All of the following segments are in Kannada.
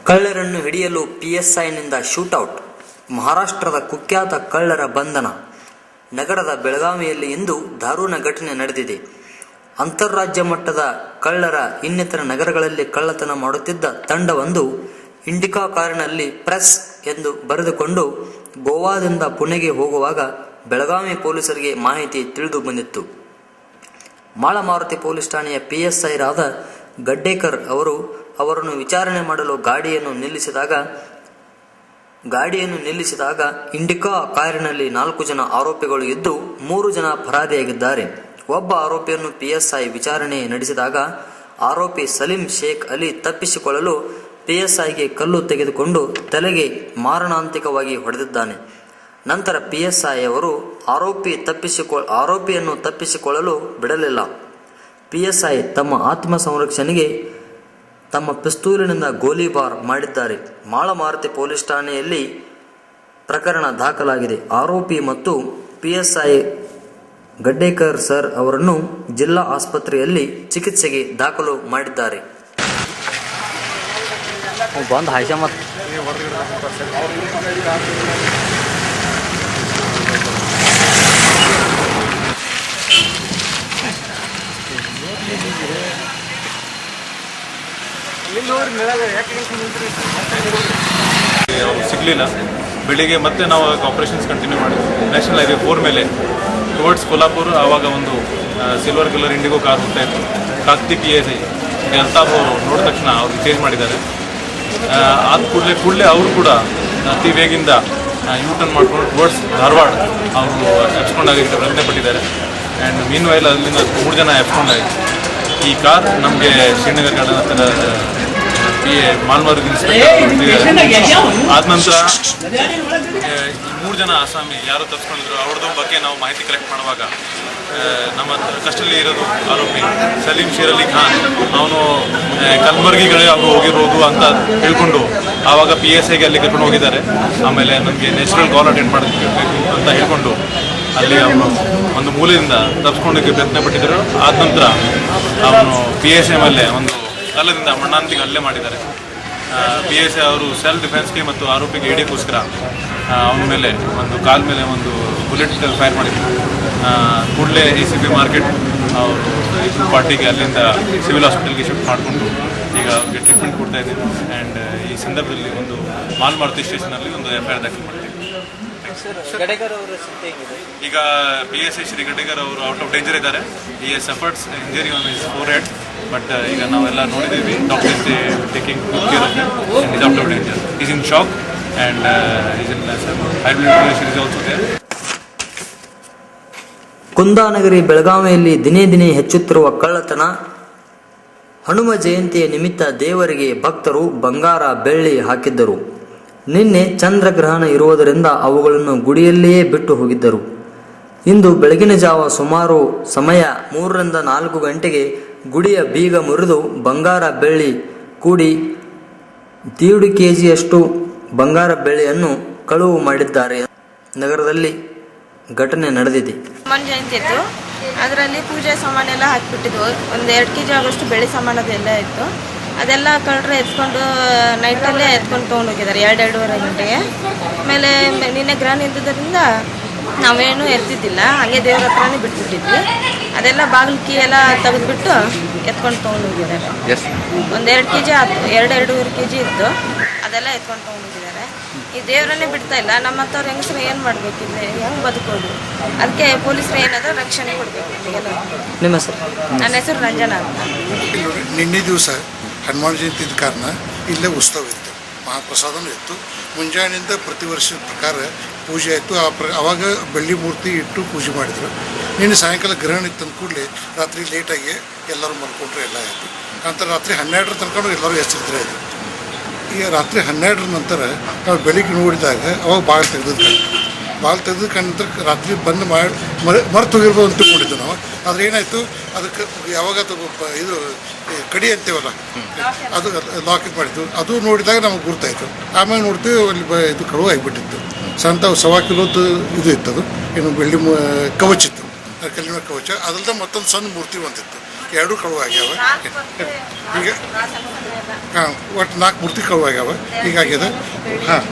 ಕಳ್ಳರನ್ನು ಹಿಡಿಯಲು ಪಿಎಸ್ಐನಿಂದ ಶೂಟೌಟ್. ಮಹಾರಾಷ್ಟ್ರದ ಕುಖ್ಯಾತ ಕಳ್ಳರ ಬಂಧನ. ನಗರದ ಬೆಳಗಾವಿಯಲ್ಲಿ ಇಂದು ದಾರುಣ ಘಟನೆ ನಡೆದಿದೆ. ಅಂತಾರಾಜ್ಯ ಮಟ್ಟದ ಕಳ್ಳರ ಇನ್ನಿತರ ನಗರಗಳಲ್ಲಿ ಕಳ್ಳತನ ಮಾಡುತ್ತಿದ್ದ ತಂಡವೊಂದು ಇಂಡಿಕಾ ಕಾರಿನಲ್ಲಿ ಪ್ರೆಸ್ ಎಂದು ಬರೆದುಕೊಂಡು ಗೋವಾದಿಂದ ಪುಣೆಗೆ ಹೋಗುವಾಗ ಬೆಳಗಾವಿ ಪೊಲೀಸರಿಗೆ ಮಾಹಿತಿ ತಿಳಿದು ಬಂದಿತ್ತು. ಮಾಳಮಾರುತಿ ಪೊಲೀಸ್ ಠಾಣೆಯ ಪಿಎಸ್ಐ ರಾದ ಗಡ್ಡೇಕರ್ ಅವರನ್ನು ವಿಚಾರಣೆ ಮಾಡಲು ಗಾಡಿಯನ್ನು ನಿಲ್ಲಿಸಿದಾಗ ಇಂಡಿಕಾ ಕಾರಿನಲ್ಲಿ 4 ಜನ ಆರೋಪಿಗಳು ಇದ್ದು 3 ಜನ ಪರಾರಿಯಾಗಿದ್ದಾರೆ. ಒಬ್ಬ ಆರೋಪಿಯನ್ನು ಪಿಎಸ್ಐ ವಿಚಾರಣೆ ನಡೆಸಿದಾಗ ಆರೋಪಿ ಸಲೀಂ ಶೇಖ್ ಅಲಿ ತಪ್ಪಿಸಿಕೊಳ್ಳಲು ಪಿಎಸ್ಐಗೆ ಕಲ್ಲು ತೆಗೆದುಕೊಂಡು ತಲೆಗೆ ಮಾರಣಾಂತಿಕವಾಗಿ ಹೊಡೆದಿದ್ದಾನೆ. ನಂತರ ಪಿಎಸ್ಐ ಅವರು ಆರೋಪಿಯನ್ನು ತಪ್ಪಿಸಿಕೊಳ್ಳಲು ಬಿಡಲಿಲ್ಲ. ಪಿಎಸ್ಐ ತಮ್ಮ ಆತ್ಮ ಸಂರಕ್ಷಣೆಗೆ ತಮ್ಮ ಪಿಸ್ತೂಲಿನಿಂದ ಗೋಲಿಬಾರ್ ಮಾಡಿದ್ದಾರೆ. ಮಾಳಮಾರುತಿ ಪೊಲೀಸ್ ಠಾಣೆಯಲ್ಲಿ ಪ್ರಕರಣ ದಾಖಲಾಗಿದೆ. ಆರೋಪಿ ಮತ್ತು ಪಿಎಸ್ಐ ಗಡ್ಡೇಕರ್ ಸರ್ ಅವರನ್ನು ಜಿಲ್ಲಾ ಆಸ್ಪತ್ರೆಯಲ್ಲಿ ಚಿಕಿತ್ಸೆಗೆ ದಾಖಲು ಮಾಡಿದ್ದಾರೆ. ಸಿಗಲಿಲ್ಲ. ಬೆಳಿಗ್ಗೆ ಮತ್ತೆ ನಾವು ಆಪರೇಷನ್ಸ್ ಕಂಟಿನ್ಯೂ ಮಾಡಿದ್ವಿ. ನ್ಯಾಷನಲ್ ಹೈವೇ 4 ಮೇಲೆ ಟುವರ್ಡ್ಸ್ ಕೊಲ್ಹಾಪುರ ಆವಾಗ ಒಂದು ಸಿಲ್ವರ್ ಕಲರ್ ಇಂಡಿಗೋ ಕಾರ್ ಹೋಗ್ತಾ ಇತ್ತು. ಕಾಕ್ತಿ PSI ಅಲ್ತಾಫ್ ಅವರು ನೋಡಿದ ತಕ್ಷಣ ಅವ್ರಿಗೆ ಚೇಂಜ್ ಮಾಡಿದ್ದಾರೆ. ಆದ ಕೂಡಲೇ ಅವರು ಕೂಡ ಅತಿ ವೇಗಿಂದ ಯೂಟರ್ನ್ ಮಾಡ್ಕೊಂಡು ಟುವರ್ಡ್ಸ್ ಧಾರವಾಡ ಅವರು ಎಬ್ಸ್ಕೊಂಡಾಗಲಿಕ್ಕೆ ಪ್ರಯತ್ನ ಪಟ್ಟಿದ್ದಾರೆ. ಆ್ಯಂಡ್ ಮೀನ್ ವೈಲ್ ಅಲ್ಲಿಂದ 3 ಜನ ಎಬ್ಸ್ಕೊಂಡಾಗಿತ್ತು. ಈ ಕಾರ್ ನಮಗೆ ಶ್ರೀನಗರ್ ಗಾರ್ಡನ್ ಹತ್ತಿರ ಮಾಲ್ಮಾರ್ಗ್ ಆದ ನಂತರ 3 ಜನ ಆಸಾಮಿ ಯಾರು ತಪ್ಪಿಸ್ಕೊಂಡಿದ್ರು ಅವ್ರದ್ದು ಬಗ್ಗೆ ನಾವು ಮಾಹಿತಿ ಕಲೆಕ್ಟ್ ಮಾಡುವಾಗ ನಮ್ಮ ಕಸ್ಟಲ್ಲಿ ಇರೋದು ಆರೋಪಿ ಸಲೀಂ ಶೇರ್ ಅಲಿ ಖಾನ್, ಅವನು ಕಲ್ಬರ್ಗಿಗಳೇ ಅವರು ಹೋಗಿರೋದು ಅಂತ ಹೇಳ್ಕೊಂಡು ಆವಾಗ PSIಗೆ ಅಲ್ಲಿ ಕರ್ಕೊಂಡು ಹೋಗಿದ್ದಾರೆ. ಆಮೇಲೆ ನಮಗೆ ನ್ಯಾಚುರಲ್ ಕಾಲ್ ಅಟೆಂಡ್ ಮಾಡಬೇಕು ಅಂತ ಹೇಳ್ಕೊಂಡು ಅಲ್ಲಿ ಅವನು ಒಂದು ಮೂಲೆಯಿಂದ ತಪ್ಪಿಸ್ಕೊಳ್ಳೋಕ್ಕೆ ಪ್ರಯತ್ನ ಪಟ್ಟಿದ್ದರು. ಆದ ನಂತರ ಅವನು PSI ಮೇಲೆ ಒಂದು ಕಲ್ಲದಿಂದ ಮಣ್ಣಾಂತಿಗೆ ಹಲ್ಲೆ ಮಾಡಿದ್ದಾರೆ. PSI ಅವರು ಸೆಲ್ಫ್ ಡಿಫೆನ್ಸ್ಗೆ ಮತ್ತು ಆರೋಪಿಗೆ ಹಿಡಿಯೋಕ್ಕೋಸ್ಕರ ಅವನ ಮೇಲೆ ಒಂದು ಕಾಲ್ ಮೇಲೆ ಒಂದು ಬುಲೆಟ್ ಫೈರ್ ಮಾಡಿದ್ರು. ಕೂಡಲೇ ACP ಮಾರ್ಕೆಟ್ ಅವರು ಪಾರ್ಟಿಗೆ ಅಲ್ಲಿಂದ ಸಿವಿಲ್ ಹಾಸ್ಪಿಟಲ್ಗೆ ಶಿಫ್ಟ್ ಮಾಡಿಕೊಂಡು ಈಗ ಅವ್ರಿಗೆ ಟ್ರೀಟ್ಮೆಂಟ್ ಕೊಡ್ತಾ ಇದ್ದೀವಿ. ಆ್ಯಂಡ್ ಈ ಸಂದರ್ಭದಲ್ಲಿ ಒಂದು ಮಾಲ್ಮಾರುತಿ ಸ್ಟೇಷನಲ್ಲಿ ಒಂದು FIR ದಾಖಲು ಮಾಡಿದ್ದೀವಿ. ಈಗ PSI ಶ್ರೀ ಗಡ್ಡೇಕರ್ ಅವರು ಔಟ್ ಆಫ್ ಡೇಂಜರ್ ಇದ್ದಾರೆ. He suffers injury on his forehead. But ಈಗ ನಾವೆಲ್ಲ ನೋಡಿದ್ದೀವಿ, doctors taking good care of him. He's out of danger. He's in shock and he's in hybrid is also there. Kundanagari ಬೆಳಗಾವಿಯಲ್ಲಿ ದಿನೇ ದಿನೇ ಹೆಚ್ಚುತ್ತಿರುವ ಕಳ್ಳತನ. ಹನುಮ ಜಯಂತಿಯ ನಿಮಿತ್ತ ದೇವರಿಗೆ ಭಕ್ತರು ಬಂಗಾರ ಬೆಳ್ಳಿ ಹಾಕಿದ್ದರು. ನಿನ್ನೆ ಚಂದ್ರಗ್ರಹಣ ಇರುವುದರಿಂದ ಅವುಗಳನ್ನು ಗುಡಿಯಲ್ಲಿಯೇ ಬಿಟ್ಟು ಹೋಗಿದ್ದರು. ಇಂದು ಬೆಳಗಿನ ಜಾವ ಸುಮಾರು ಸಮಯ 3 ರಿಂದ 4 ಗಂಟೆಗೆ ಗುಡಿಯ ಬೀಗ ಮುರಿದು ಬಂಗಾರ ಬೆಳ್ಳಿ ಕೂಡಿ 1.5 kg ಬಂಗಾರ ಬೆಳ್ಳಿಯನ್ನು ಕಳುವು ಮಾಡಿದ್ದಾರೆ. ನಗರದಲ್ಲಿ ಘಟನೆ ನಡೆದಿದೆ. ಹನುಮಾನ್ ಜಯಂತಿ ಇತ್ತು, ಅದರಲ್ಲಿ ಪೂಜೆ ಸಾಮಾನೆಲ್ಲ ಹಾಕಿಬಿಟ್ಟಿದ್ವು. ಒಂದು 2 kg ಆಗೋಷ್ಟು ಬೆಳ್ಳಿ ಸಾಮಾನು ಅದೆಲ್ಲ ಇತ್ತು. ಅದೆಲ್ಲ ಕಳ್ಳರು ಎತ್ಕೊಂಡು ನೈಟಲ್ಲೇ ಎತ್ಕೊಂಡು ತೊಗೊಂಡೋಗಿದ್ದಾರೆ 2-2:30 ಗಂಟೆಗೆ. ಆಮೇಲೆ ನಿನ್ನೆ ಗ್ರಹಣ ಇದ್ದುದರಿಂದ ನಾವೇನು ಎತ್ತಿದ್ದಿಲ್ಲ, ಹಾಗೆ ದೇವ್ರ ಹತ್ರನೇ ಬಿಟ್ಬಿಟ್ಟಿದ್ವಿ. ಅದೆಲ್ಲ ಬಾಗಿಲು ಕೀ ಎಲ್ಲ ತೆಗೆದುಬಿಟ್ಟು ಎತ್ಕೊಂಡು ತೊಗೊಂಡೋಗಿದ್ದಾರೆ. ಒಂದು 2 kg ಆಯ್ತು, 2-2.5 kg ಇತ್ತು. ಅದೆಲ್ಲ ಎತ್ಕೊಂಡು ತೊಗೊಂಡೋಗಿದ್ದಾರೆ. ಈ ದೇವರನ್ನೇ ಬಿಡ್ತಾ ಇಲ್ಲ. ನಮ್ಮ ಹತ್ತವ್ರು ಹೆಂಗಸರು ಏನು ಮಾಡಬೇಕಿದೆ, ಹೆಂಗೆ ಬದುಕೋದು? ಅದಕ್ಕೆ ಪೊಲೀಸರು ಏನಾದರೂ ರಕ್ಷಣೆ ಕೊಡಬೇಕು. ನಿಮ್ಮ ಹೆಸರು? ನನ್ನ ಹೆಸರು ರಂಜನಾ ಅಂತ. ನಿನ್ನೆ ದಿವಸ ಹನುಮಾನ್ ಜಯಂತಿ ಇದ್ದ ಕಾರಣ ಇಲ್ಲೇ ಉತ್ಸವ ಇತ್ತು, ಮಹಾಪ್ರಸಾದನೂ ಇತ್ತು. ಮುಂಜಾನೆಯಿಂದ ಪ್ರತಿ ವರ್ಷದ ಪ್ರಕಾರ ಪೂಜೆ ಆಯಿತು. ಆವಾಗ ಬೆಳ್ಳಿ ಮೂರ್ತಿ ಇಟ್ಟು ಪೂಜೆ ಮಾಡಿದರು. ನಿನ್ನೆ ಸಾಯಂಕಾಲ ಗ್ರಹಣ ಇತ್ತಂದ ಕೂಡಲೇ ರಾತ್ರಿ ಲೇಟಾಗಿ ಎಲ್ಲರೂ ಮಲ್ಕೊಂಡ್ರೆ ಎಲ್ಲ ಆಯಿತು. ನಂತರ ರಾತ್ರಿ 12 ತನಕ ಎಲ್ಲರೂ ಎಚ್ಚರಿದ್ರೆ ಆಯಿತು. ಈಗ ರಾತ್ರಿ 12 ನಂತರ ನಾವು ಬೆಳಿಗ್ಗೆ ನೋಡಿದಾಗ ಅವಾಗ ಬಾಗಿಲು ತೆಗೆದು ನಂತರ ರಾತ್ರಿ ಬಂದು ಮರೆತು ಹೋಗಿರ್ಬೋದು ಅಂತ ತಿಳ್ಕೊಂಡಿದ್ದು ನಾವು. ಆದರೆ ಏನಾಯಿತು, ಅದಕ್ಕೆ ಯಾವಾಗ ಇದು ಕಡಿ ಅಂತೀವಲ್ಲ, ಅದು ಲಾಕ್ ಮಾಡಿದ್ದು. ಅದು ನೋಡಿದಾಗ ನಮಗೆ ಗುರ್ತಾಯಿತು. ಆಮೇಲೆ ನೋಡ್ತೀವಿ ಅಲ್ಲಿ ಇದು ಕಳುವು ಆಗಿಬಿಟ್ಟಿತ್ತು. ಸಂತ 1.25 ಕಿಲೋದು ಇದು ಇತ್ತು. ಅದು ಏನು ಬೆಳ್ಳಿ ಕವಚಿತ್ತು, ಕಲ್ಲಿನ ಕವಚ. ಅದಲ್ಲದೆ ಮತ್ತೊಂದು ಸಣ್ಣ ಮೂರ್ತಿ ಬಂದಿತ್ತು. 2 ಕಳುವು ಆಗ್ಯಾವ. ಈಗ ಹಾಂ ಒಟ್ಟು 4 ಮೂರ್ತಿ ಕಳುವು ಆಗ್ಯಾವ. ಹೀಗಾಗ್ಯದ. ಹಾಂ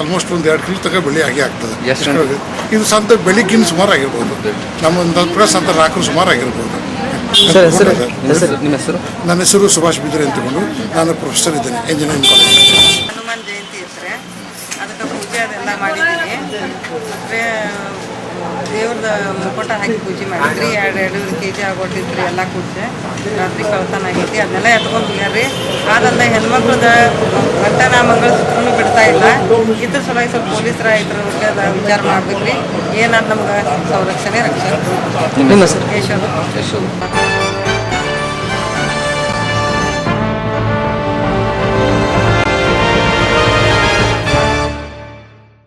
ಆಲ್ಮೋಸ್ಟ್ ಒಂದು 2 ಕಿಲೋ ತನಕ ಬೆಳೆ ಆಗೇ ಆಗ್ತದೆ. ಇದು ಸಂತ ಬೆಳಿಗ್ಗಿನ ಸುಮಾರು ಆಗಿರ್ಬೋದು. ನಮ್ಮ ಒಂದು ಸಂತ 4 ಸುಮಾರು ಆಗಿರ್ಬೋದು. ನನ್ನ ಹೆಸರು ಸುಭಾಷ್ ಬಿದ್ರಿ ಅಂತಕೊಂಡು ನಾನು ಪ್ರೊಫೆಸರ್ ಇದ್ದೇನೆ ಇಂಜಿನಿಯರಿಂಗ್ ಕಾಲೇಜ್. ಹನುಮಾನ್ ಜಯಂತಿ ಇತ್ತು, ಅದಕ್ಕೆ ಪೂಜೆ ಅದೆಲ್ಲ ಮಾಡಿದ್ದೀವಿ. ದೇವ್ರದ ಮುಖಟ ಹಾಕಿ ಪೂಜೆ ಮಾಡಿದ್ರಿ. 2 kg ಆಗೋಟ್ಟಿದ್ರಿ ಎಲ್ಲ ಕೂಡಿಸಿ. ರಾತ್ರಿ ಕಳ್ತನ ಆಗೈತಿ, ಅದನ್ನೆಲ್ಲ ಎತ್ಕೊಂಡು ಹೋಗ್ಯಾರ್ರಿ. ಆದಲ್ಲ ಹೆಣ್ಮಕ್ಳದ ಗಂಟನ ಮಂಗಳಸೂತ್ರನೂ ಬಿಡ್ತಾ ಇಲ್ಲ. ಇದ್ರ ಸಲುವಾಗಿ ಸ್ವಲ್ಪ ಪೊಲೀಸರ ಇದ್ರ ವಿಚಾರ ಮಾಡ್ಬೇಕ್ರಿ. ಏನಾದ್ರು ನಮ್ಗೆ ಸಂರಕ್ಷಣೆ ರಕ್ಷಣೆ. ಯಶೋಧ.